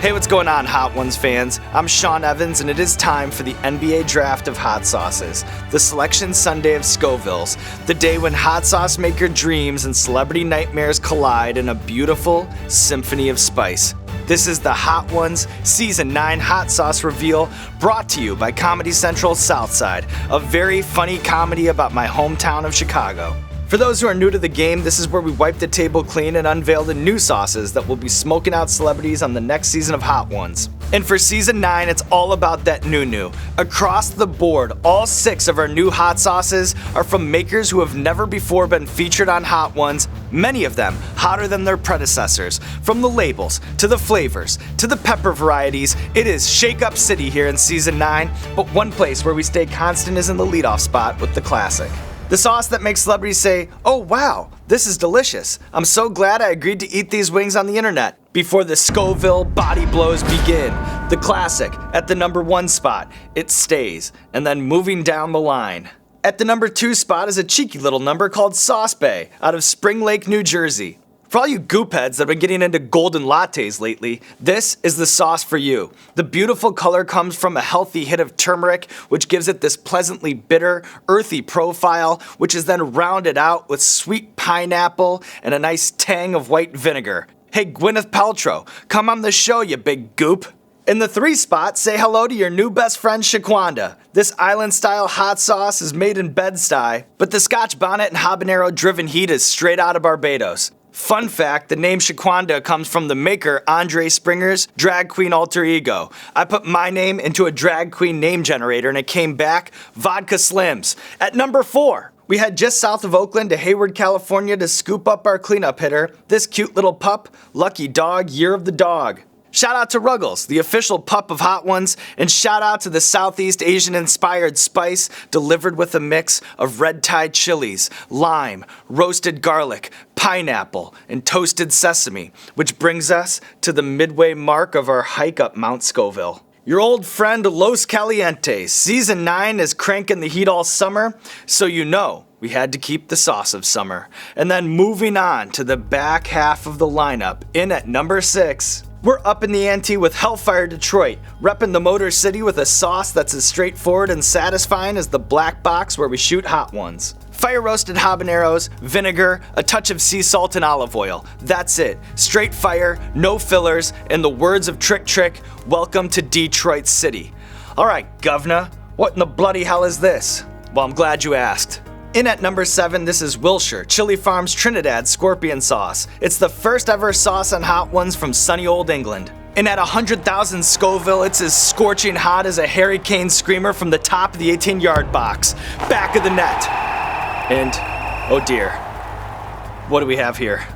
Hey, what's going on, Hot Ones fans? I'm Sean Evans, and it is time for the NBA Draft of Hot Sauces, the Selection Sunday of Scovilles, the day when hot sauce maker dreams and celebrity nightmares collide in a beautiful symphony of spice. This is the Hot Ones Season 9 Hot Sauce Reveal, brought to you by Comedy Central's Southside, a very funny comedy about my hometown of Chicago. For those who are new to the game, this is where we wipe the table clean and unveil the new sauces that will be smoking out celebrities on the next season of Hot Ones. And for Season 9, it's all about that new. Across the board, all 6 of our new hot sauces are from makers who have never before been featured on Hot Ones, many of them hotter than their predecessors. From the labels, to the flavors, to the pepper varieties, it is Shake Up City here in Season 9, but one place where we stay constant is in the leadoff spot with the classic. The sauce that makes celebrities say, "Oh wow, this is delicious. I'm so glad I agreed to eat these wings on the internet." Before the Scoville body blows begin, the classic at the number 1 spot, it stays, and then moving down the line. At the number 2 spot is a cheeky little number called Sauce Bay out of Spring Lake, New Jersey. For all you goop heads that have been getting into golden lattes lately, this is the sauce for you. The beautiful color comes from a healthy hit of turmeric, which gives it this pleasantly bitter, earthy profile, which is then rounded out with sweet pineapple and a nice tang of white vinegar. Hey, Gwyneth Paltrow, come on the show, you big goop. In the 3 spot, say hello to your new best friend, Shaquanda. This island-style hot sauce is made in Bed-Stuy, but the Scotch bonnet and habanero-driven heat is straight out of Barbados. Fun fact, the name Shaquanda comes from the maker Andre Springer's drag queen alter ego. I put my name into a drag queen name generator and it came back Vodka Slims. At number 4, we head just south of Oakland to Hayward, California to scoop up our cleanup hitter, this cute little pup, Lucky Dog, Year of the Dog. Shout out to Ruggles, the official pup of Hot Ones, and shout out to the Southeast Asian-inspired spice delivered with a mix of red-Thai chilies, lime, roasted garlic, pineapple, and toasted sesame, which brings us to the midway mark of our hike up Mount Scoville. Your old friend Los Calientes, Season 9 is cranking the heat all summer, so you know we had to keep the sauce of summer. And then moving on to the back half of the lineup, in at number 6, we're up in the ante with Hellfire Detroit, repping the Motor City with a sauce that's as straightforward and satisfying as the black box where we shoot Hot Ones. Fire-roasted habaneros, vinegar, a touch of sea salt and olive oil. That's it. Straight fire, no fillers, in the words of Trick, welcome to Detroit City. Alright, governor, what in the bloody hell is this? Well, I'm glad you asked. In at number 7, this is Wilshire Chili Farms Trinidad Scorpion Sauce. It's the first ever sauce on Hot Ones from sunny old England. And at 100,000 Scoville, it's as scorching hot as a Harry Kane screamer from the top of the 18-yard box, back of the net. And, oh dear, what do we have here?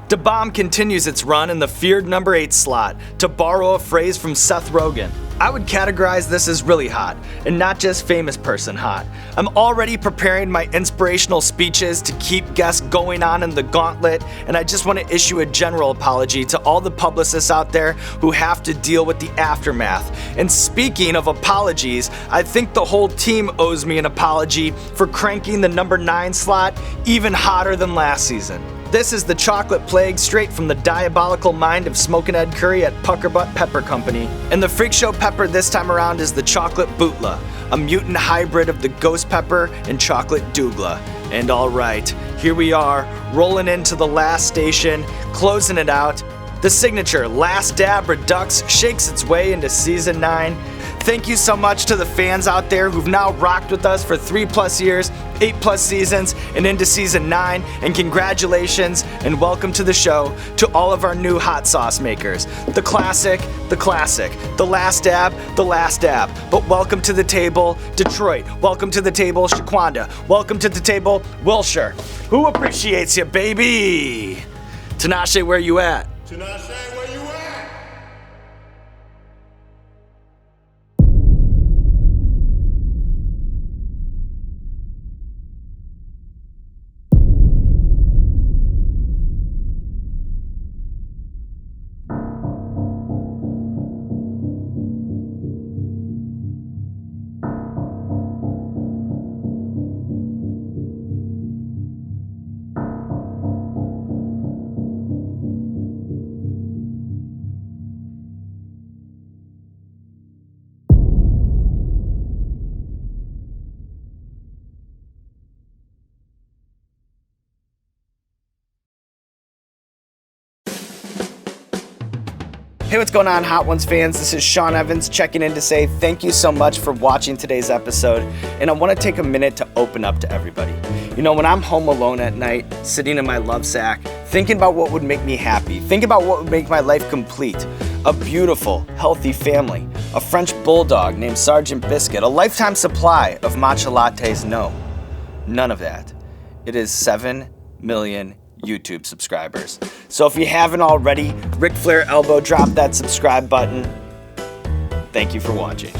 Da Bomb continues its run in the feared number 8 slot, to borrow a phrase from Seth Rogen. I would categorize this as really hot, and not just famous person hot. I'm already preparing my inspirational speeches to keep guests going on in the gauntlet, and I just want to issue a general apology to all the publicists out there who have to deal with the aftermath. And speaking of apologies, I think the whole team owes me an apology for cranking the number 9 slot even hotter than last season. This is the chocolate plague straight from the diabolical mind of Smokin' Ed Curry at Puckerbutt Pepper Company. And the freak show pepper this time around is the chocolate bootla, a mutant hybrid of the ghost pepper and chocolate dougla. And alright, here we are, rolling into the last station, closing it out. The signature Last Dab Redux shakes its way into Season 9. Thank you so much to the fans out there who've now rocked with us for 3+ years, 8+ seasons, and into Season 9. And congratulations and welcome to the show to all of our new hot sauce makers. The classic, the last dab, But welcome to the table, Detroit. Welcome to the table, Shaquanda. Welcome to the table, Wilshire. Who appreciates you, baby? Tinashe, where you at? Tinashe, where you at? Hey, what's going on, Hot Ones fans? This is Sean Evans checking in to say thank you so much for watching today's episode. And I want to take a minute to open up to everybody. You know, when I'm home alone at night, sitting in my love sack, thinking about what would make me happy, thinking about what would make my life complete, a beautiful, healthy family, a French bulldog named Sergeant Biscuit, a lifetime supply of matcha lattes, no, none of that. It is 7 million YouTube subscribers. So if you haven't already, Ric Flair elbow drop that subscribe button. Thank you for watching.